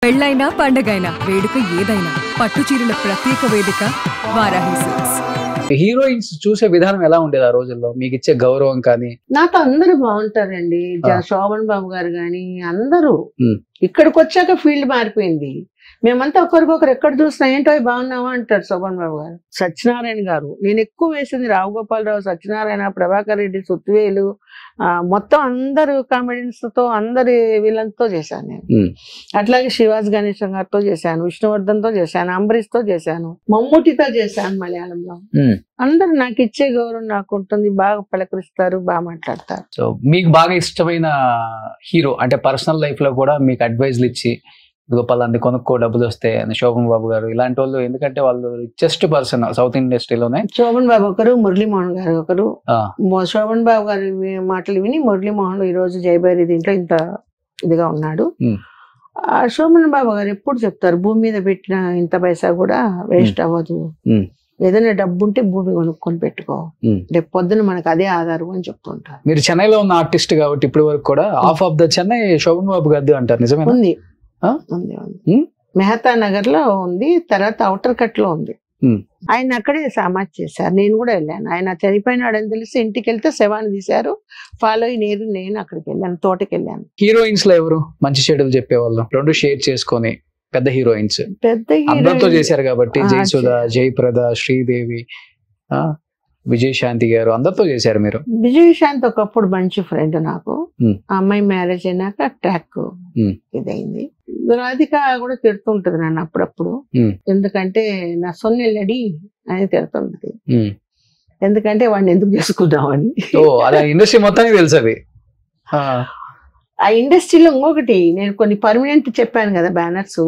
పెళ్ళైనా పండగైనా వేడుక ఏదైనా పట్టు చీరల ప్రత్యేక వేదిక వారాహి సిల్క్స్. హీరోయిన్స్ చూసే విధానం ఎలా ఉండేది ఆ రోజుల్లో? మీకు ఇచ్చే గౌరవం కానీ? నాతో అందరూ బాగుంటారండి. శోభన్ బాబు గారు గాని అందరూ. ఇక్కడికి వచ్చాక ఫీల్డ్ మారిపోయింది. మేమంతా ఒకరికొకరు ఎక్కడ చూసినా ఏంటో బాగున్నావా అంటారు శోభన్ బాబు గారు. సత్యనారాయణ గారు, నేను ఎక్కువ వేసింది రావు గోపాలరావు, సత్యనారాయణ, ప్రభాకర్ రెడ్డి, సుత్వేలు, మొత్తం అందరు కామెడియన్స్ తో అందరి వీళ్ళతో చేశాను నేను. అట్లాగే శివాజ్ గణేశం గారితో చేశాను, విష్ణువర్ధన్ తో చేశాను, అంబరీష్ తో చేశాను, మమ్ముటితో చేశాను మలయాళంలో. అందరు నాకు ఇచ్చే గౌరవం నాకు ఉంటుంది, బాగా పలకరిస్తారు, బాగా మాట్లాడతారు. సో మీకు బాగా ఇష్టమైన హీరో అంటే పర్సనల్ లైఫ్ లో కూడా మీకు అడ్వైజ్లు ఇచ్చి పలాంటి కొనుక్కో డబ్బులు వస్తే శోభన్ బాబు గారు ఇలాంటి వాళ్ళు, ఎందుకంటే వాళ్ళు రిచెస్ట్ పర్సన్ సౌత్ ఇండస్ట్రీలోనే. శోభన్ బాబు ఒకరు, మురళీమోహన్ గారు ఒకరు. శోభన్ బాబు గారి మాటలు విని మురళీమోహన్ ఈ రోజు జయభైరి దీంట్లో ఇంత ఇదిగా ఉన్నాడు. శోభన్ బాబు గారు ఎప్పుడు చెప్తారు, భూమి మీద పెట్టిన ఇంత పైసా కూడా వేస్ట్ అవ్వదు, ఏదైనా డబ్బు ఉంటే భూమి కొనుక్కొని పెట్టుకో, రేపు పొద్దున మనకు అదే ఆధారం అని చెప్తుంటారు. మీరు చెన్నైలో ఉన్న ఆర్టిస్ట్ కాబట్టి ఇప్పటి వరకు కూడా half of the Chennai Shobhan Babu గారిది అంటారు, నిజమే? ఉంది, మెహతా నగర్ లో ఉంది, తర్వాత ఔటర్ కట్ లో ఉంది. ఆయన అక్కడే సమాజ్ చేశారు, నేను కూడా వెళ్ళాను. ఆయన చనిపోయినాడని తెలిసి ఇంటికి వెళ్తే శవాన్ని తీశారు, ఫాలో అయ్యి నేను అక్కడికి వెళ్ళాను, తోటకి వెళ్ళాను. హీరోయిన్స్ లో ఎవరు మంచి చెడులు చెప్పేవాళ్ళు? రెండు షేర్ చేసుకొని పెద్ద హీరోయిన్స్ అందరితో చేశారు కాబట్టి, జయసుధ, జయప్రద, శ్రీదేవి, విజయశాంతి గారు అందరితో చేశారు మీరు. విజయశాంతి ఒకప్పుడు మంచి ఫ్రెండ్ నాకు. ఆ అమ్మాయి మ్యారేజ్ అయినాక ట్రాక్ ఇదైంది. రాధిక కూడా తిడుతుంటది నన్ను అప్పుడప్పుడు, ఎందుకంటే నా సొన్నెల్లడి అని తిడుతుంటది, ఎందుకంటే వాడిని ఎందుకు చేసుకుందామని. ఇండస్ట్రీ మొత్తానికి తెలుసు అది. ఆ ఇండస్ట్రీలో ఇంకొకటి, నేను కొన్ని పర్మనెంట్ చెప్పాను కదా బ్యానర్స్,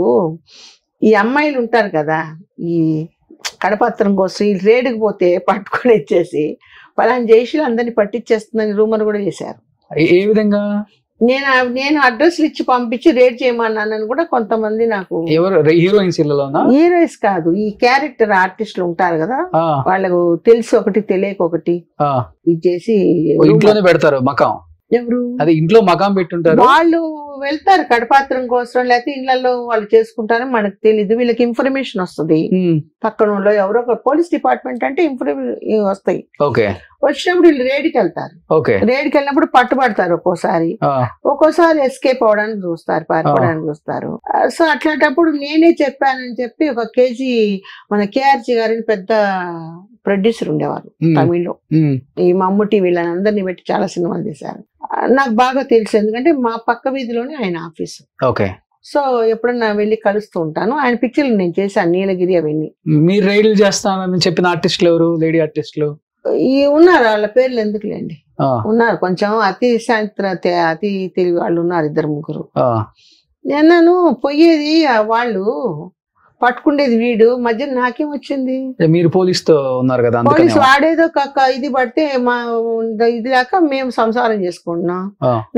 ఈ అమ్మాయిలు ఉంటారు కదా, ఈ కడపత్రం కోసం రేడుకు పోతే పట్టుకొని ఇచ్చేసి పలానా జైషులు అందరినీ పట్టించేస్తుందని రూమర్ కూడా చేశారు. ఏ విధంగా? నేను అడ్రస్లు ఇచ్చి పంపించి రేట్ చేయమన్నానని కూడా కొంతమంది నాకు. హీరోయిన్స్ కాదు, ఈ క్యారెక్టర్ ఆర్టిస్టులు ఉంటారు కదా, వాళ్ళకు తెలిసి ఒకటి తెలియక ఒకటి ఇచ్చేసి ఇంట్లోనే పెడతారు మకాం. ఎవరు? అదే ఇంట్లో మకాం పెట్టుంటారు, వాళ్ళు వెళ్తారు కడపాత్రం కోసం, లేకపోతే ఇళ్లలో వాళ్ళు చేసుకుంటారని మనకు తెలీదు. వీళ్ళకి ఇన్ఫర్మేషన్ వస్తుంది, పక్కన ఎవరో పోలీస్ డిపార్ట్మెంట్ అంటే ఇన్ఫర్మేషన్ వస్తాయి. వచ్చినప్పుడు వీళ్ళు రేడికి వెళ్తారు, రేడికి వెళ్ళినప్పుడు పట్టుబడతారు, ఒక్కోసారి ఎస్కేప్ అవడానికి చూస్తారు, పారిపోవడానికి చూస్తారు. సో అట్లాంటప్పుడు నేనే చెప్పానని చెప్పి ఒక కేజీ మన కేఆర్జీ గారిని పెద్ద ప్రొడ్యూసర్ ఉండేవారు తమిళ్లో, ఈ మమ్ముటి వీళ్ళని అందరినీ పెట్టి చాలా సినిమాలు తీశారు. నాకు బాగా తెలుసు, ఎందుకంటే మా పక్క వీధిలోనే ఆయన ఆఫీసు. సో ఎప్పుడన్నా వెళ్ళి కలుస్తూ ఉంటాను. ఆయన పిక్చర్లు నేను చేశాను, నీలగిరి అవన్నీ. మీరు రైడ్లు చేస్తానని చెప్పిన ఆర్టిస్టులు ఎవరు? లేడీ ఆర్టిస్టులు ఉన్నారు, వాళ్ళ పేర్లు ఎందుకులేండి, ఉన్నారు కొంచెం అతి అతి తెలివి వాళ్ళు ఉన్నారు, ఇద్దరు ముగ్గురు. నేను పోయేది వాళ్ళు పట్టుకుండేది వీడు, మధ్య నాకేం వచ్చింది? మీరు పోలీసుతో ఉన్నారు కదా, పోలీసు వాడేదో ఇది పడితే మా ఇది లేక మేము సంసారం చేసుకుంటున్నాం,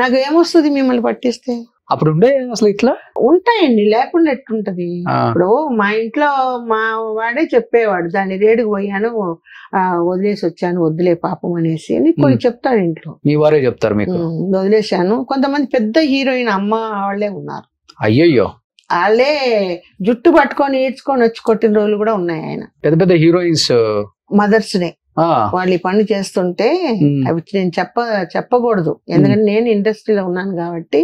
నాకు ఏమొస్తుంది మిమ్మల్ని పట్టిస్తే? అప్పుడు ఉండే అసలు ఇట్లా ఉంటాయండి, లేకుండా ఎట్టుంటది. ఇప్పుడు మా ఇంట్లో మా వాడే చెప్పేవాడు, దాన్ని రేడుకు పోయాను, వదిలేసి వచ్చాను, వద్దులే పాపం అనేసి అని కొన్ని చెప్తాడు ఇంట్లో. మీ వారే చెప్తారు మీకు? వదిలేశాను. కొంతమంది పెద్ద హీరోయిన్ అమ్మ వాళ్ళే ఉన్నారు, అయ్యయ్యో, వాళ్ళే జుట్టు పట్టుకొని ఈడ్చుకొని వచ్చి కొట్టిన రోజులు కూడా ఉన్నాయి. ఆయన పెద్ద పెద్ద హీరోయిన్స్ మదర్స్ నే వాళ్ళు ఈ పని చేస్తుంటే అవి నేను చెప్పకూడదు, ఎందుకంటే నేను ఇండస్ట్రీలో ఉన్నాను కాబట్టి